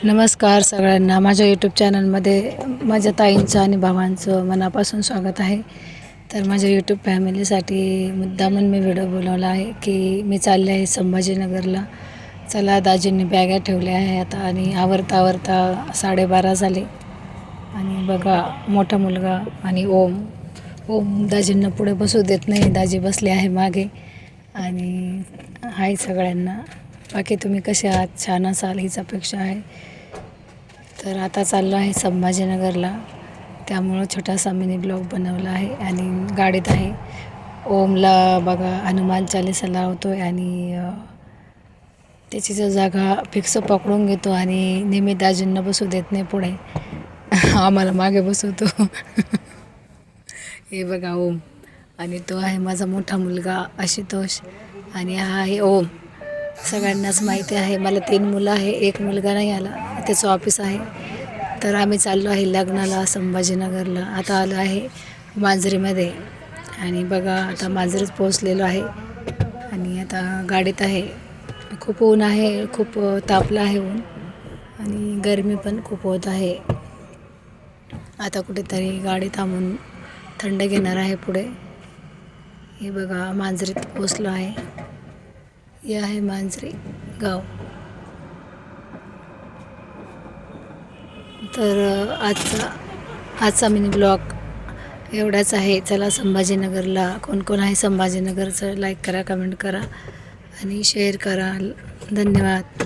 नमस्कार सगळ्यांना. माझ्या यूट्यूब चॅनलमध्ये माझ्या ताईंचं आणि भावांचं मनापासून स्वागत आहे. तर माझ्या यूट्यूब फॅमिलीसाठी मुद्दामून मी व्हिडिओ बनवला आहे की मी चालले आहे संभाजीनगरला. चला, दाजींनी बॅगा ठेवल्या आहे आता आणि आवरता आवरता 12:30 झाले. आणि बघा, मोठा मुलगा आणि ओम दाजींना पुढे बसू देत नाही. दाजी बसले आहे मागे. आणि हाय सगळ्यांना. बाकी तुम्ही कसे आहात? छान असाल हीच अपेक्षा आहे. तर आता चाललो आहे संभाजीनगरला, त्यामुळं छोटासा मिनी ब्लॉग बनवला आहे आणि गाडीत आहे. ओमला बघा हनुमान चालीसा लावतो आहे आणि त्याची जो जागा फिक्स पकडून घेतो आणि नेहमी दाजींना बसू देत नाही पुढे. आम्हाला मागे बसवतो. हे बघा ओम. आणि तो आहे माझा मोठा मुलगा आशुतोष आणि हा आहे ओम. सगळ्यांनाच माहिती आहे मला 3 मुलं आहे, 1 मुलगा नाही आला, त्याचं ऑफिस आहे. तर आम्ही चाललो आहे लग्नाला संभाजीनगरला. आता आलो आहे मांजरीमध्ये आणि बघा आता मांजरीत पोहोचलेलो आहे आणि आता गाडीत आहे. खूप ऊन आहे, खूप तापलं आहे ऊन आणि गरमी पण खूप होत आहे. आता कुठेतरी गाडी थांबून थंड घेणार आहे पुढे. हे बघा मांजरीत पोहोचलो आहे. हे आहे मांजरी गाव. तर आजचा मिनी ब्लॉग एवढाच आहे. चला संभाजीनगरला कोण कोण आहे संभाजीनगरचं लाईक करा, कमेंट करा आणि शेअर करा. धन्यवाद.